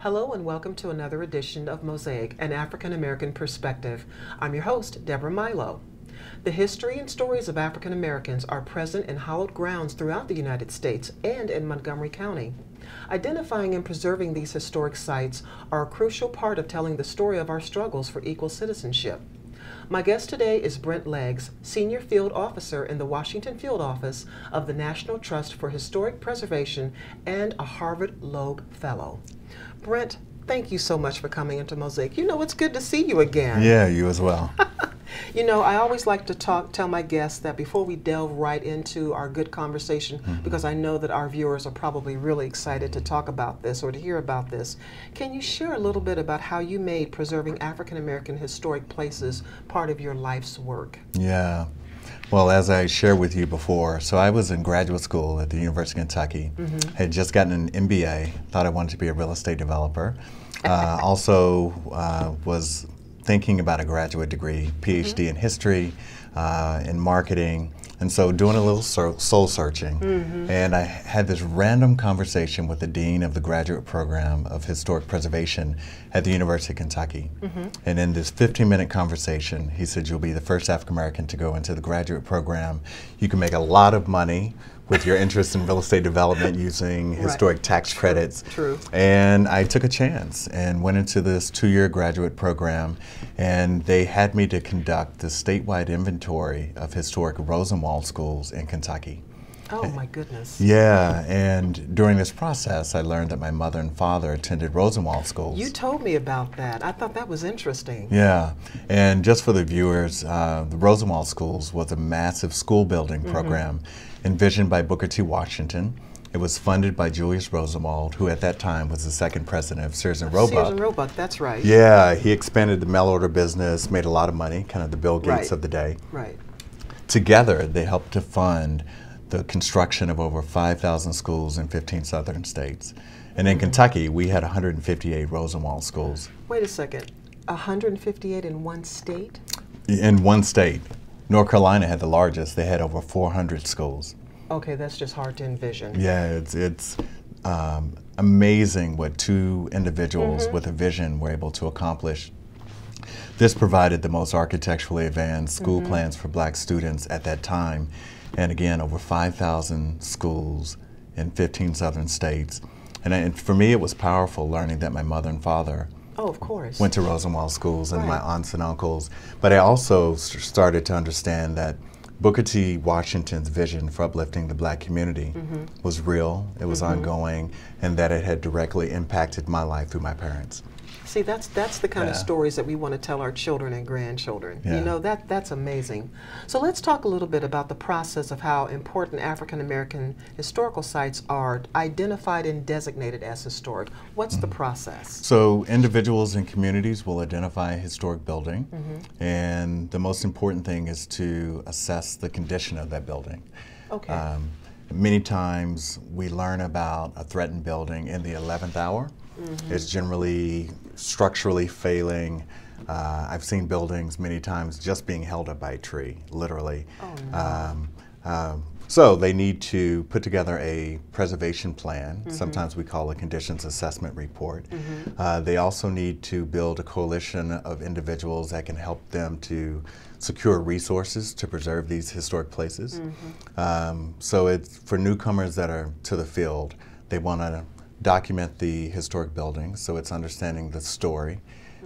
Hello and welcome to another edition of Mosaic, an African American Perspective. I'm your host, Deborah Milo. The history and stories of African Americans are present in hallowed grounds throughout the United States and in Montgomery County. Identifying and preserving these historic sites are a crucial part of telling the story of our struggles for equal citizenship. My guest today is Brent Leggs, Senior Field Officer in the Washington Field Office of the National Trust for Historic Preservation and a Harvard Loeb Fellow. Brent, thank you so much for coming into Mosaic. You know, it's good to see you again. Yeah, you as well. You know, I always like to tell my guests that before we delve right into our good conversation, because I know that our viewers are probably really excited to talk about this or to hear about this, can you share a little bit about how you made preserving African American historic places part of your life's work? Yeah. Well, as I shared with you before, so I was in graduate school at the University of Kentucky, had just gotten an MBA, thought I wanted to be a real estate developer. Also was thinking about a graduate degree, PhD in history, in marketing, and so doing a little soul searching. And I had this random conversation with the dean of the graduate program of historic preservation at the University of Kentucky. And in this 15-minute conversation, he said, "You'll be the first African American to go into the graduate program. You can make a lot of money with your interest in real estate development using historic tax credits." True. And I took a chance and went into this 2-year graduate program, and they had me to conduct the statewide inventory of historic Rosenwald schools in Kentucky. Oh my goodness. Yeah, and during this process, I learned that my mother and father attended Rosenwald schools. You told me about that. I thought that was interesting. Yeah, and just for the viewers, the Rosenwald schools was a massive school building program envisioned by Booker T. Washington. It was funded by Julius Rosenwald, who at that time was the second president of Sears and Roebuck. Sears and Roebuck, that's right. Yeah, he expanded the mail order business, made a lot of money, kind of the Bill Gates of the day. Right. Together, they helped to fund the construction of over 5,000 schools in 15 southern states. And in Kentucky, we had 158 Rosenwald schools. Wait a second, 158 in one state? In one state. North Carolina had the largest. They had over 400 schools. Okay, that's just hard to envision. Yeah, it's amazing what two individuals with a vision were able to accomplish. This provided the most architecturally advanced school plans for black students at that time. And again, over 5,000 schools in 15 southern states. And for me, it was powerful learning that my mother and father of course went to Rosenwald schools and my aunts and uncles. But I also started to understand that Booker T. Washington's vision for uplifting the black community was real, it was ongoing, and that it had directly impacted my life through my parents. See, that's the kind of stories that we want to tell our children and grandchildren. You know, that's amazing. So let's talk a little bit about the process of how important African American historical sites are identified and designated as historic. What's the process? So individuals and communities will identify a historic building, and the most important thing is to assess the condition of that building. Okay. Many times we learn about a threatened building in the 11th hour. It's generally structurally failing. I've seen buildings many times just being held up by a tree, literally. Oh, no. So they need to put together a preservation plan. Sometimes we call a conditions assessment report. They also need to build a coalition of individuals that can help them to secure resources to preserve these historic places. So it's for newcomers that are to the field, they want to document the historic building, so it's understanding the story,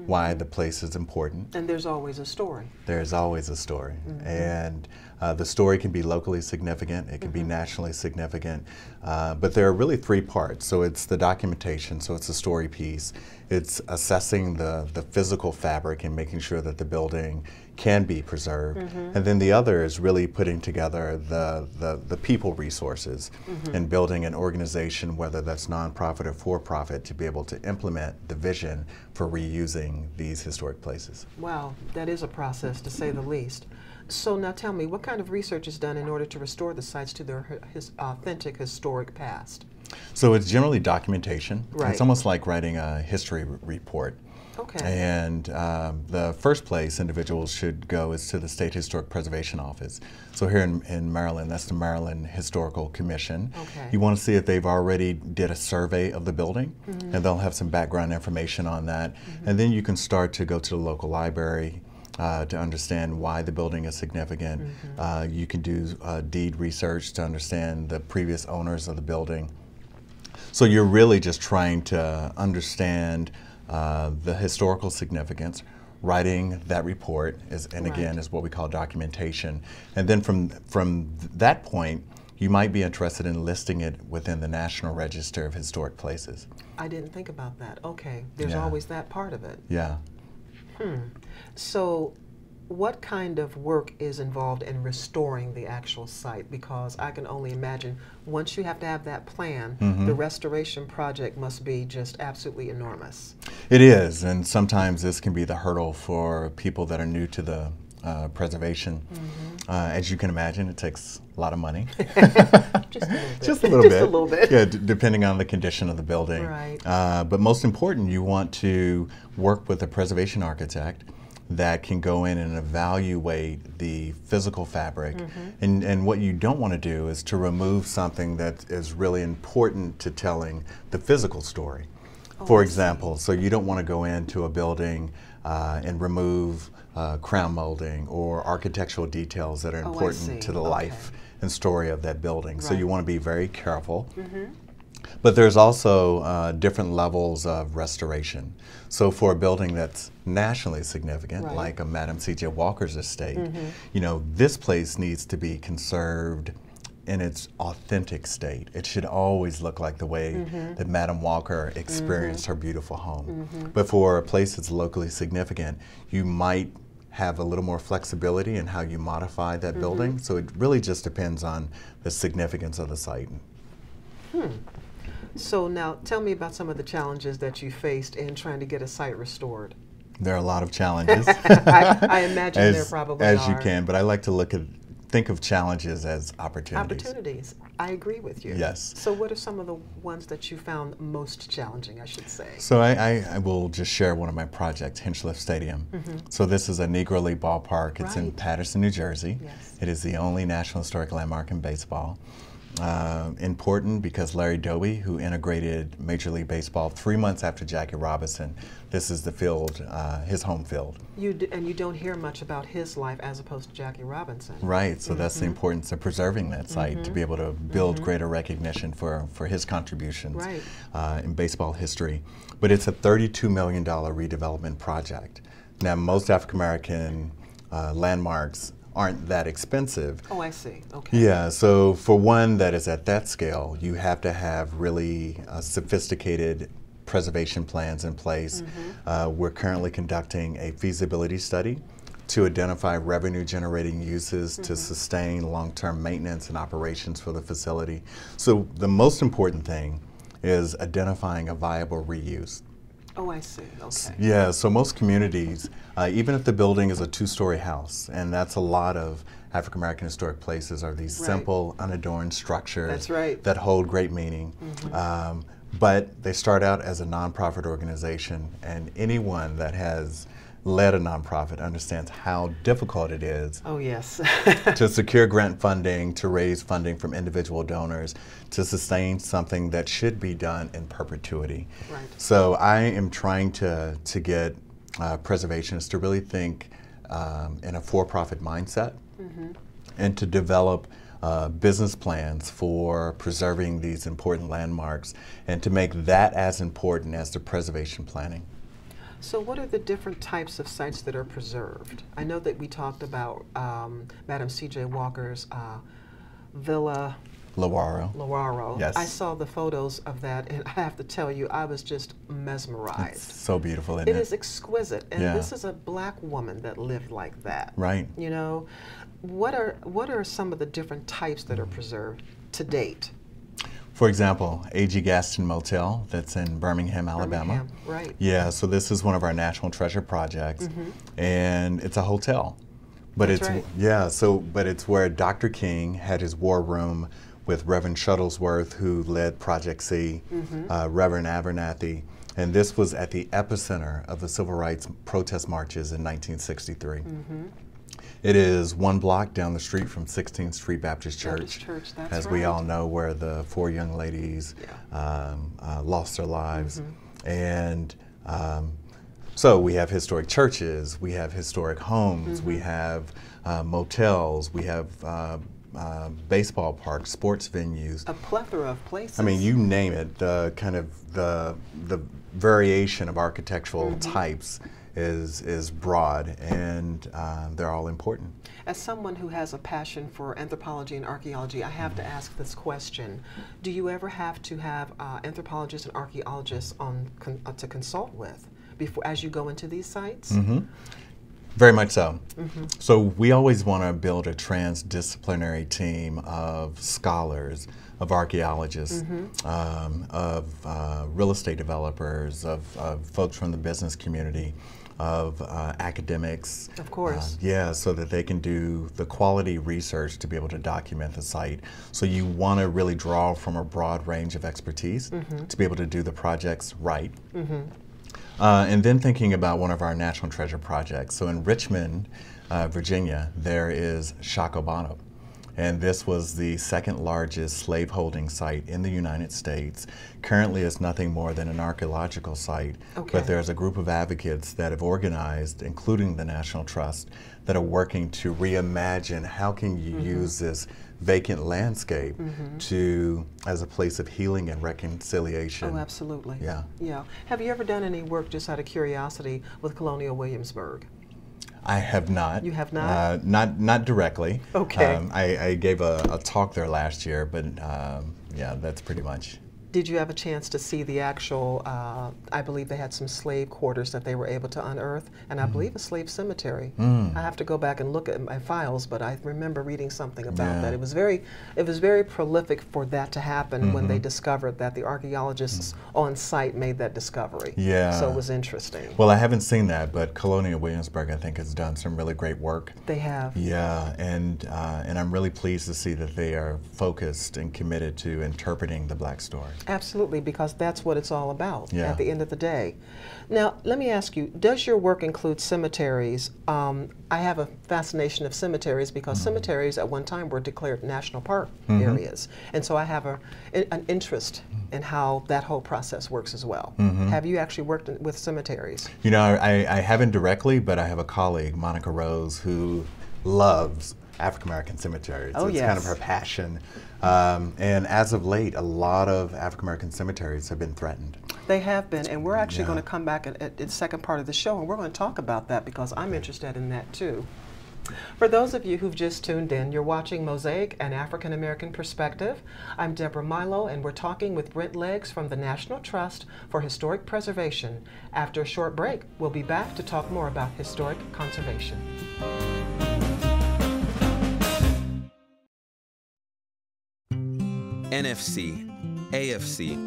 why the place is important. And there's always a story. There's always a story. And the story can be locally significant, it can be nationally significant, but there are really 3 parts. So it's the documentation, so it's the story piece. It's assessing the physical fabric and making sure that the building can be preserved. And then the other is really putting together the people resources and building an organization, whether that's nonprofit or for-profit, to be able to implement the vision for reusing these historic places. Wow, that is a process to say the least. So now tell me, what kind of research is done in order to restore the sites to their authentic historic past? So it's generally documentation. Right. It's almost like writing a history report. Okay. And the first place individuals should go is to the State Historic Preservation Office. So here in Maryland, that's the Maryland Historical Commission. Okay. You want to see if they've already did a survey of the building, and they'll have some background information on that. And then you can start to go to the local library to understand why the building is significant. You can do deed research to understand the previous owners of the building. So you're really just trying to understand the historical significance. Writing that report is, and again, is what we call documentation. And then from that point, you might be interested in listing it within the National Register of Historic Places. I didn't think about that. Okay, there's Yeah. always that part of it. Yeah. So what kind of work is involved in restoring the actual site? Because I can only imagine once you have to have that plan, the restoration project must be just absolutely enormous. It is, and sometimes this can be the hurdle for people that are new to the preservation. As you can imagine, it takes a lot of money. Just a little bit. Just a little bit. Just a little bit. Yeah, depending on the condition of the building. Right. But most important, you want to work with a preservation architect that can go in and evaluate the physical fabric. And what you don't want to do is to remove something that is really important to telling the physical story. For example, so you don't want to go into a building and remove crown molding or architectural details that are important to the life and story of that building. So you want to be very careful. But there's also different levels of restoration. So for a building that's nationally significant, like a Madam C.J. Walker's estate, you know, this place needs to be conserved in its authentic state. It should always look like the way that Madam Walker experienced her beautiful home. But for a place that's locally significant, you might have a little more flexibility in how you modify that building. So it really just depends on the significance of the site. So now tell me about some of the challenges that you faced in trying to get a site restored. There are a lot of challenges. I imagine there probably as are. you can, but I like to think of challenges as opportunities. Opportunities. I agree with you. Yes. So what are some of the ones that you found most challenging, I should say? So I will just share one of my projects, Hinchliffe Stadium. So this is a Negro League ballpark. It's in Paterson, New Jersey. Yes. It is the only National Historic Landmark in baseball. Important because Larry Doby, who integrated Major League Baseball 3 months after Jackie Robinson, this is the field, his home field. And you don't hear much about his life as opposed to Jackie Robinson. Right, so that's the importance of preserving that site to be able to build greater recognition for his contributions in baseball history. But it's a $32 million redevelopment project. Now, most African American landmarks aren't that expensive. Oh, I see. Okay. Yeah, so for one that is at that scale, you have to have really sophisticated preservation plans in place. We're currently conducting a feasibility study to identify revenue generating uses to sustain long-term maintenance and operations for the facility. So the most important thing is identifying a viable reuse. Oh, I see. Okay. Yeah, so most communities, even if the building is a two-story house, and that's a lot of African American historic places, are these simple, unadorned structures that hold great meaning. But they start out as a nonprofit organization, and anyone that has led a nonprofit understands how difficult it is to secure grant funding, to raise funding from individual donors, to sustain something that should be done in perpetuity. So I am trying to get preservationists to really think in a for-profit mindset and to develop business plans for preserving these important landmarks and to make that as important as the preservation planning. So what are the different types of sites that are preserved? I know that we talked about Madam C.J. Walker's Villa Lewaro. Yes. I saw the photos of that, and I have to tell you, I was just mesmerized. It's so beautiful, isn't it? It is exquisite, and this is a black woman that lived like that. Right. You know, what are some of the different types that are preserved to date? For example, A.G. Gaston Motel, that's in Birmingham, Alabama. Right. Yeah, so this is one of our National Treasure projects, and it's a hotel. But That's it's but it's where Dr. King had his war room with Reverend Shuttlesworth, who led Project C, Reverend Abernathy, and this was at the epicenter of the civil rights protest marches in 1963. It is one block down the street from 16th Street Baptist Church, that's as right. we all know, where the 4 young ladies lost their lives. And so we have historic churches, we have historic homes, we have motels, we have baseball parks, sports venues. A plethora of places. I mean, you name it, the kind of the variation of architectural types is broad, and they're all important. As someone who has a passion for anthropology and archaeology, I have to ask this question. Do you ever have to have anthropologists and archaeologists on to consult with before, as you go into these sites? Very much so. So we always want to build a transdisciplinary team of scholars, of archaeologists, of real estate developers, of folks from the business community, of academics. Of course. Yeah, so that they can do the quality research to be able to document the site. So you want to really draw from a broad range of expertise to be able to do the projects right. And then thinking about one of our National Treasure projects. So in Richmond, Virginia, there is Shakobano. And this was the second largest slaveholding site in the United States. Currently, it's nothing more than an archaeological site, but there's a group of advocates that have organized, including the National Trust, that are working to reimagine how can you use this vacant landscape to as a place of healing and reconciliation. Oh, absolutely. Yeah. Yeah. Have you ever done any work, just out of curiosity, with Colonial Williamsburg? I have not. You have not? Not directly. Okay. I gave a talk there last year, but yeah, that's pretty much. Did you have a chance to see the actual, I believe they had some slave quarters that they were able to unearth, and I believe a slave cemetery. I have to go back and look at my files, but I remember reading something about that. It was very prolific for that to happen when they discovered that the archaeologists on site made that discovery. Yeah. So it was interesting. Well, I haven't seen that, but Colonial Williamsburg, I think, has done some really great work. They have. Yeah, and I'm really pleased to see that they are focused and committed to interpreting the Black story. Absolutely, because that's what it's all about Yeah. at the end of the day. Now, let me ask you, does your work include cemeteries? I have a fascination of cemeteries because cemeteries at one time were declared national park areas. And so I have an interest in how that whole process works as well. Have you actually worked with cemeteries? You know, I haven't directly, but I have a colleague, Monica Rose, who loves African American cemeteries. Oh, it's yes. kind of her passion. And as of late, a lot of African American cemeteries have been threatened. They have been, and we're actually Yeah. going to come back at the second part of the show, and we're going to talk about that because I'm interested in that too. For those of you who've just tuned in, you're watching Mosaic, an African American Perspective. I'm Deborah Milo, and we're talking with Brent Leggs from the National Trust for Historic Preservation. After a short break, we'll be back to talk more about historic conservation. NFC, AFC,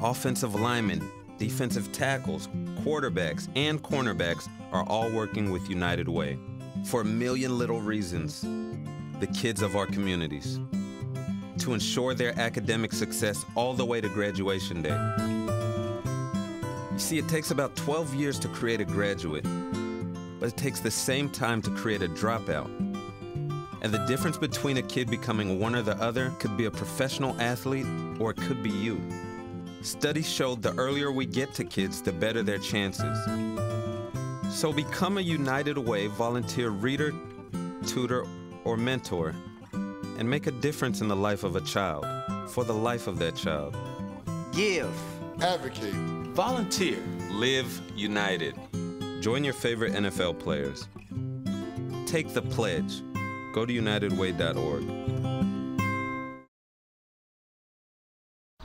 offensive linemen, defensive tackles, quarterbacks, and cornerbacks are all working with United Way for a million little reasons. The kids of our communities. To ensure their academic success all the way to graduation day. You see, it takes about 12 years to create a graduate, but it takes the same time to create a dropout. And the difference between a kid becoming one or the other could be a professional athlete, or it could be you. Studies showed the earlier we get to kids, the better their chances. So become a United Way volunteer reader, tutor, or mentor, and make a difference in the life of a child, for the life of that child. Give. Advocate. Volunteer. Live united. Join your favorite NFL players. Take the pledge. Go to unitedway.org.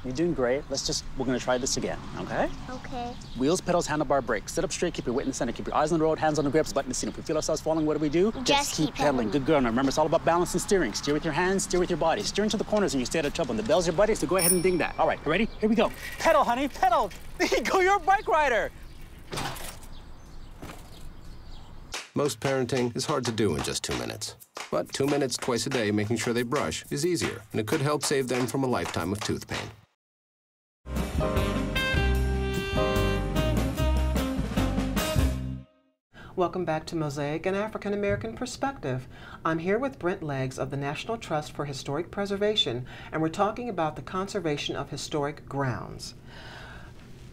You're doing great. We're gonna try this again, okay? Okay. Wheels, pedals, handlebar, brakes. Sit up straight, keep your weight in the center, keep your eyes on the road, hands on the grips, button the seat. If we feel ourselves falling, what do? Just keep pedaling. pedaling. Good girl. Now remember, it's all about balance and steering. Steer with your hands, steer with your body. Steer into the corners and you stay out of trouble. And the bell's your buddy, so go ahead and ding that. All right, you ready? Here we go. Pedal, honey, pedal. There you go, you're a bike rider. Most parenting is hard to do in just 2 minutes. But 2 minutes twice a day making sure they brush is easier, and it could help save them from a lifetime of tooth pain. Welcome back to Mosaic, an African American Perspective. I'm here with Brent Leggs of the National Trust for Historic Preservation, and we're talking about the conservation of historic grounds.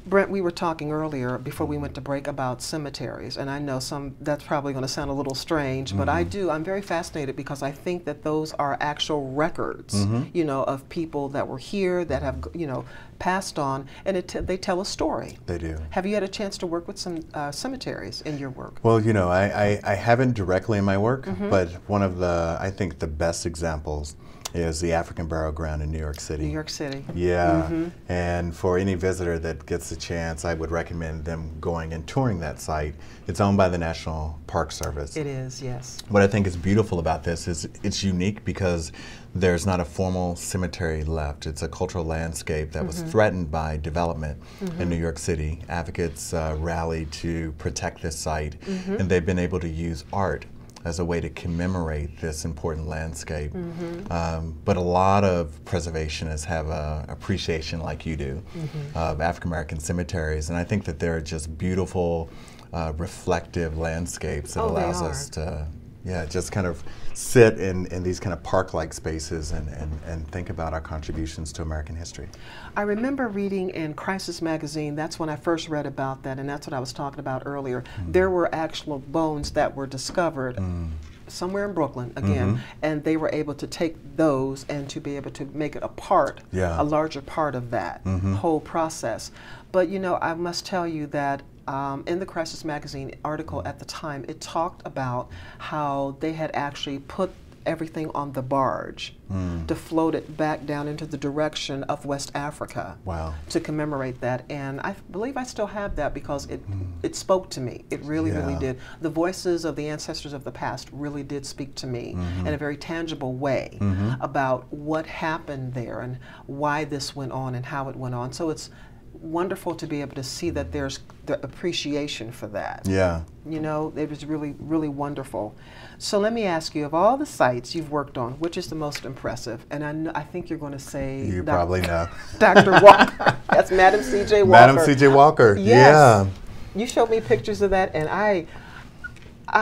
Brent, we were talking earlier before we went to break about cemeteries, and I know that's probably going to sound a little strange, but I'm very fascinated because I think that those are actual records, you know, of people that were here, that have, you know, passed on, and they tell a story. They do. Have you had a chance to work with some cemeteries in your work? Well, you know, I haven't directly in my work, but one of the, I think the best examples is the African Burial Ground in New York City. New York City. Yeah, and for any visitor that gets a chance, I would recommend them going and touring that site. It's owned by the National Park Service. It is, yes. What I think is beautiful about this is it's unique because there's not a formal cemetery left. It's a cultural landscape that was threatened by development in New York City. Advocates rallied to protect this site, and they've been able to use art as a way to commemorate this important landscape. But a lot of preservationists have an appreciation, like you do, of African American cemeteries, and I think that they're just beautiful, reflective landscapes that allows us to, just kind of sit in these kind of park-like spaces and think about our contributions to American history. I remember reading in Crisis magazine, that's when I first read about that, and that's what I was talking about earlier. There were actual bones that were discovered somewhere in Brooklyn, again, and they were able to take those and to be able to make it a larger part of that whole process. But you know, I must tell you that in the Crisis magazine article at the time, it talked about how they had actually put everything on the barge to float it back down into the direction of West Africa to commemorate that. And I believe I still have that because it spoke to me. It really, really did. The voices of the ancestors of the past really did speak to me in a very tangible way about what happened there and why this went on and how it went on. So it's wonderful to be able to see that there's the appreciation for that. Yeah. You know, it was really, really wonderful. So let me ask you, of all the sites you've worked on, which is the most impressive? And I think you're going to say... You probably know. Dr. Walker. That's Madam C.J. Walker. Madam C.J. Walker, yes. Yeah. You showed me pictures of that, and I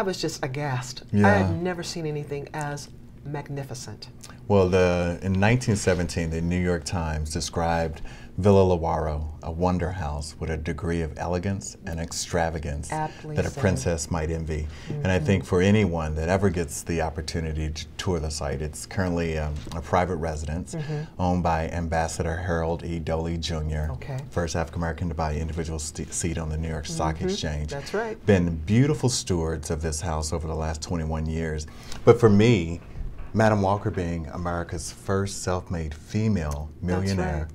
was just aghast. Yeah. I had never seen anything as magnificent. Well, in 1917, the New York Times described Villa Lewaro, a wonder house with a degree of elegance and extravagance that a princess might envy. And I think for anyone that ever gets the opportunity to tour the site, it's currently a private residence owned by Ambassador Harold E. Doley Jr., first African American to buy an individual seat on the New York Stock Exchange. That's right. Been beautiful stewards of this house over the last 21 years. But for me, Madam Walker being America's first self-made female millionaire,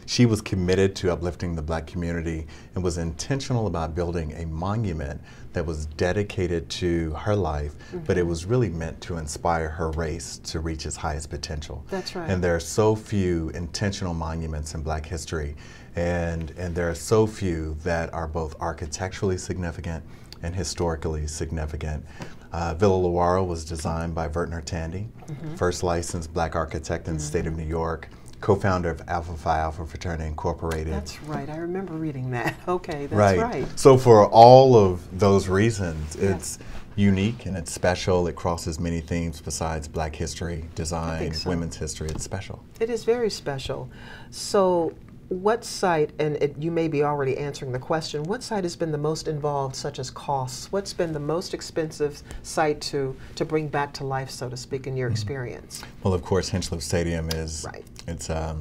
she was committed to uplifting the Black community and was intentional about building a monument that was dedicated to her life, but it was really meant to inspire her race to reach its highest potential. That's right. And there are so few intentional monuments in Black history, and there are so few that are both architecturally significant and historically significant. Villa Lewaro was designed by Vertner Tandy, first licensed Black architect in the state of New York, co-founder of Alpha Phi Alpha Fraternity Incorporated. That's right, I remember reading that. Okay, that's right. So for all of those reasons, it's unique and it's special. It crosses many themes besides Black history, design, women's history. It's special. It is very special. So what site, and you may be already answering the question, what site has been the most involved, such as costs? What's been the most expensive site to bring back to life, so to speak, in your experience? Well, of course, Hinchliffe Stadium is it's a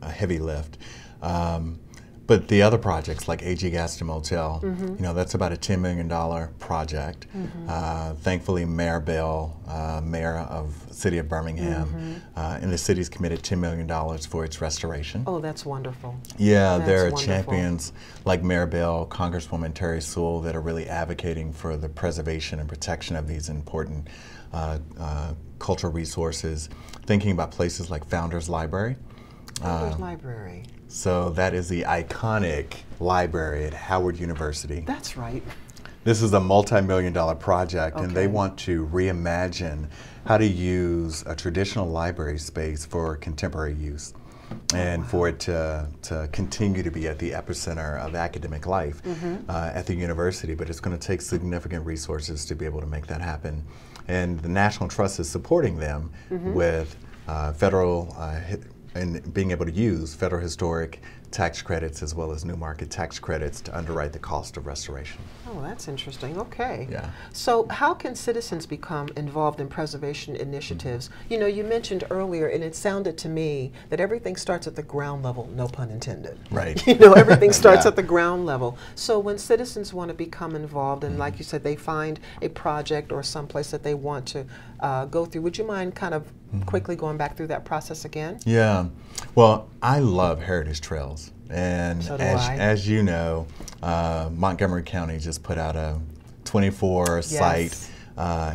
heavy lift. But the other projects like A.G. Gaston Motel, you know, that's about a $10 million project. Thankfully, Mayor Bell, mayor of the city of Birmingham, and the city's committed $10 million for its restoration. Oh, that's wonderful. Yeah, there are champions like Mayor Bell, Congresswoman Terry Sewell that are really advocating for the preservation and protection of these important cultural resources. Thinking about places like Founders Library. Founders Library. So that is the iconic library at Howard University. That's right. This is a multi-million-dollar project, and they want to reimagine how to use a traditional library space for contemporary use, and for it to continue to be at the epicenter of academic life at the university. But it's going to take significant resources to be able to make that happen. And the National Trust is supporting them with federal and being able to use federal historic tax credits as well as new market tax credits to underwrite the cost of restoration. Oh, that's interesting. Okay. Yeah. So how can citizens become involved in preservation initiatives? You know, you mentioned earlier, and it sounded to me that everything starts at the ground level, no pun intended. Right. You know, everything starts at the ground level. So when citizens want to become involved, and like you said, they find a project or someplace that they want to go through, would you mind kind of quickly going back through that process again? Yeah. Well, I love heritage trails. And So do as you know, Montgomery County just put out a 24-site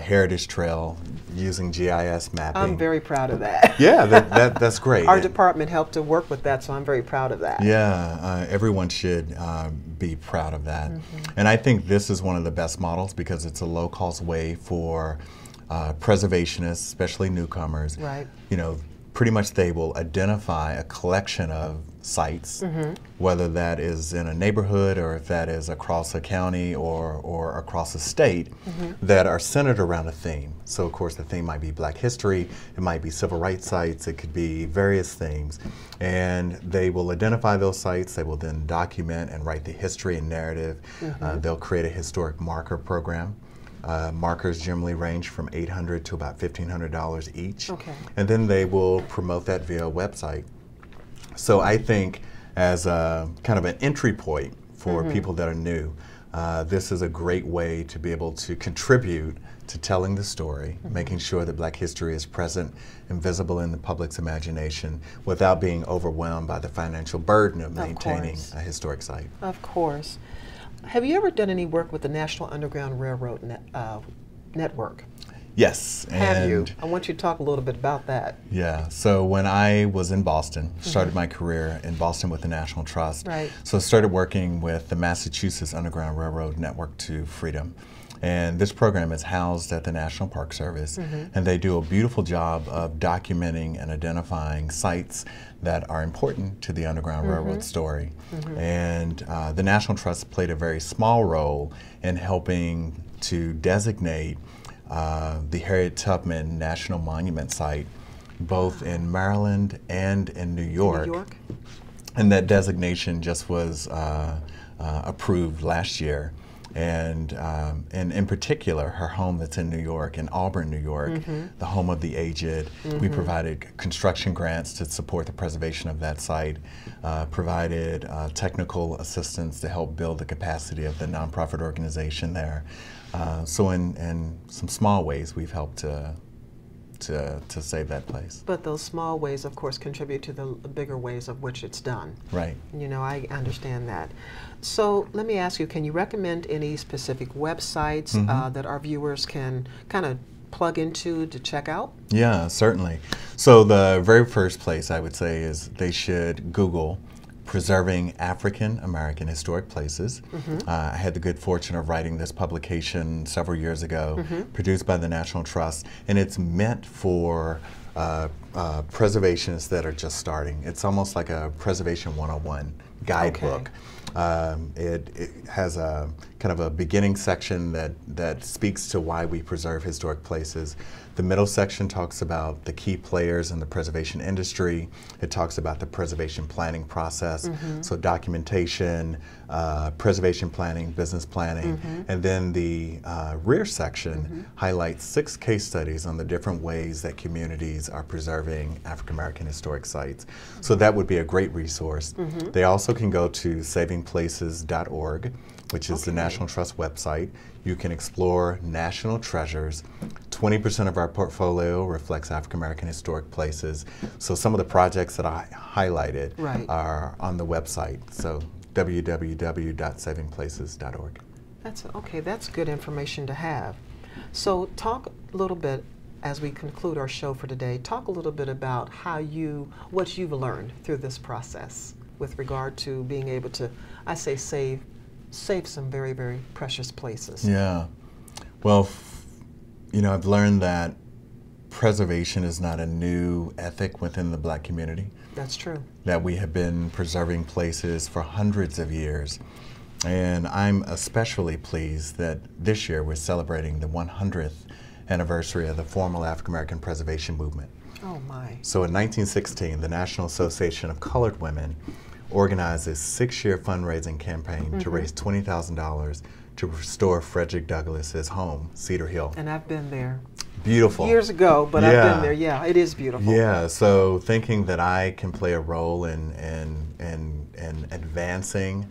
heritage trail using GIS mapping. I'm very proud of that. Yeah, that's great. Our department helped to work with that, so I'm very proud of that. Yeah, everyone should be proud of that. And I think this is one of the best models because it's a low-cost way for preservationists, especially newcomers. Right. You know, pretty much they will identify a collection of sites, whether that is in a neighborhood or if that is across a county or across a state, that are centered around a theme. So of course the theme might be Black history, it might be civil rights sites, it could be various themes. And they will identify those sites, they will then document and write the history and narrative. They'll create a historic marker program. Markers generally range from $800 to about $1,500 each. Okay. And then they will promote that via a website. So I think as a kind of an entry point for people that are new, this is a great way to be able to contribute to telling the story, making sure that Black history is present and visible in the public's imagination without being overwhelmed by the financial burden of maintaining a historic site. Of course. Have you ever done any work with the National Underground Railroad Network? Yes. Have you? I want you to talk a little bit about that. Yeah, so when I was in Boston, started my career in Boston with the National Trust. Right. So I started working with the Massachusetts Underground Railroad Network to Freedom. And this program is housed at the National Park Service, and they do a beautiful job of documenting and identifying sites that are important to the Underground Railroad story. And the National Trust played a very small role in helping to designate the Harriet Tubman National Monument Site, both in Maryland and in New York. And that designation just was approved last year. And in particular, her home that's in New York, in Auburn, New York, the home of the aged. We provided construction grants to support the preservation of that site, provided technical assistance to help build the capacity of the nonprofit organization there. So in some small ways, we've helped to save that place. But those small ways, of course, contribute to the bigger ways of which it's done. Right. You know, I understand that. So let me ask you, can you recommend any specific websites that our viewers can kind of plug into to check out? Yeah, certainly. So the very first place I would say is they should Google Preserving African American Historic Places. I had the good fortune of writing this publication several years ago, produced by the National Trust, and it's meant for preservationists that are just starting. It's almost like a Preservation 101 guidebook. It has a kind of a beginning section that speaks to why we preserve historic places. The middle section talks about the key players in the preservation industry. It talks about the preservation planning process, so documentation, preservation planning, business planning, and then the rear section highlights 6 case studies on the different ways that communities are preserving African American historic sites. So that would be a great resource. They also can go to savingplaces.org, which is the National Trust website. You can explore national treasures. 20% of our portfolio reflects African American historic places. So some of the projects that I highlighted are on the website. So www.savingplaces.org. That's good information to have. So talk a little bit, as we conclude our show for today, talk a little bit about what you've learned through this process with regard to being able to, I say, save save some very, very precious places. Yeah. Well, I've learned that preservation is not a new ethic within the Black community. That's true. That we have been preserving places for hundreds of years. And I'm especially pleased that this year we're celebrating the 100th anniversary of the formal African American preservation movement. Oh my. So in 1916, the National Association of Colored Women organized a 6-year fundraising campaign to raise $20,000 to restore Frederick Douglass's home, Cedar Hill. And I've been there. Beautiful. Years ago, but I've been there. Yeah, it is beautiful. Yeah, so thinking that I can play a role in advancing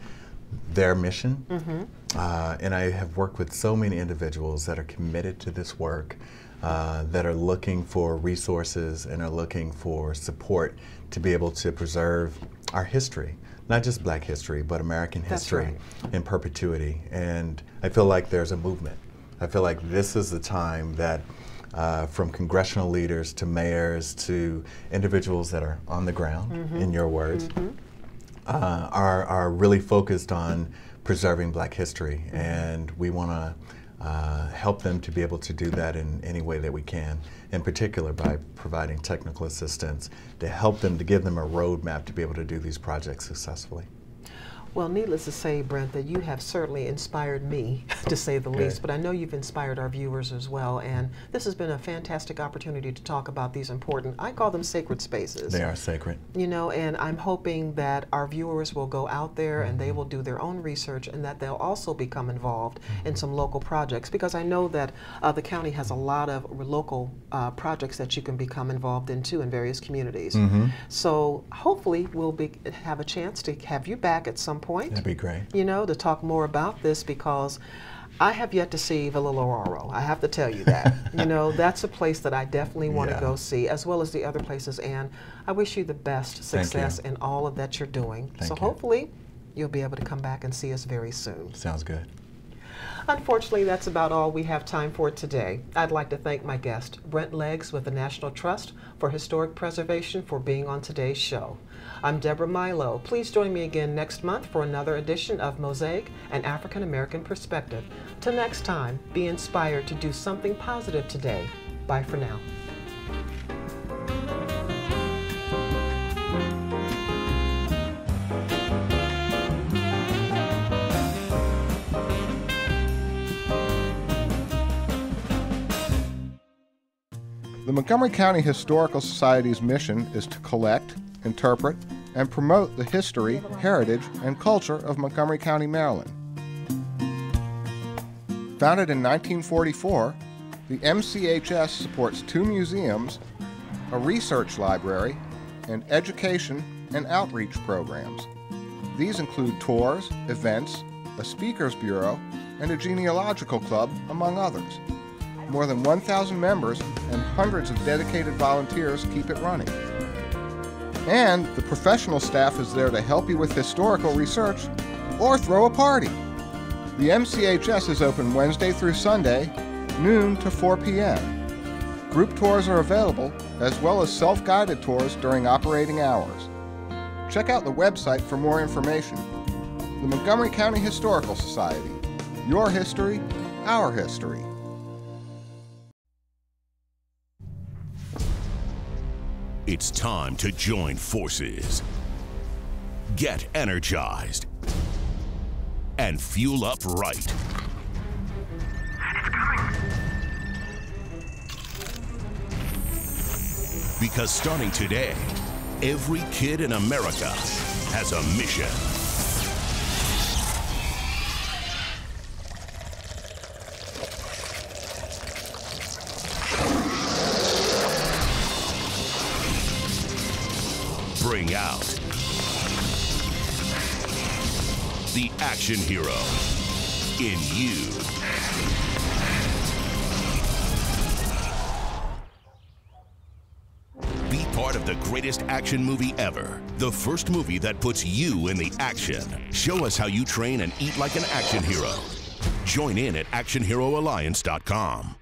their mission, and I have worked with so many individuals that are committed to this work, that are looking for resources and are looking for support to be able to preserve our history, not just Black history, but American history in perpetuity. And I feel like there's a movement. I feel like this is the time that from congressional leaders to mayors to individuals that are on the ground, in your words, are really focused on preserving Black history, and we want to help them to be able to do that in any way that we can, in particular by providing technical assistance to help them, to give them a roadmap to be able to do these projects successfully. Well, needless to say, Brent, that you have certainly inspired me, to say the least, but I know you've inspired our viewers as well, and this has been a fantastic opportunity to talk about these important, I call them sacred spaces. They are sacred. And I'm hoping that our viewers will go out there and they will do their own research, and that they'll also become involved in some local projects, because I know that the county has a lot of local projects that you can become involved in too in various communities. So hopefully we'll have a chance to have you back at some point. That'd be great. To talk more about this, because I have yet to see Villa Loraro. I have to tell you that. That's a place that I definitely want to go see, as well as the other places. And I wish you the best success in all of that you're doing. So hopefully you'll be able to come back and see us very soon. Sounds good. Unfortunately, that's about all we have time for today. I'd like to thank my guest, Brent Leggs with the National Trust for Historic Preservation, for being on today's show. I'm Deborah Milo. Please join me again next month for another edition of Mosaic, an African American Perspective. Till next time, be inspired to do something positive today. Bye for now. The Montgomery County Historical Society's mission is to collect, interpret, and promote the history, heritage, and culture of Montgomery County, Maryland. Founded in 1944, the MCHS supports 2 museums, a research library, and education and outreach programs. These include tours, events, a speakers bureau, and a genealogical club, among others. More than 1,000 members and hundreds of dedicated volunteers keep it running. And the professional staff is there to help you with historical research or throw a party. The MCHS is open Wednesday through Sunday, noon to 4 p.m. Group tours are available, as well as self-guided tours during operating hours. Check out the website for more information. The Montgomery County Historical Society. Your history, our history. It's time to join forces. Get energized. And fuel up right. It's coming. Because starting today, every kid in America has a mission. Bring out the action hero in you. Be part of the greatest action movie ever. The first movie that puts you in the action. Show us how you train and eat like an action hero. Join in at actionheroalliance.com.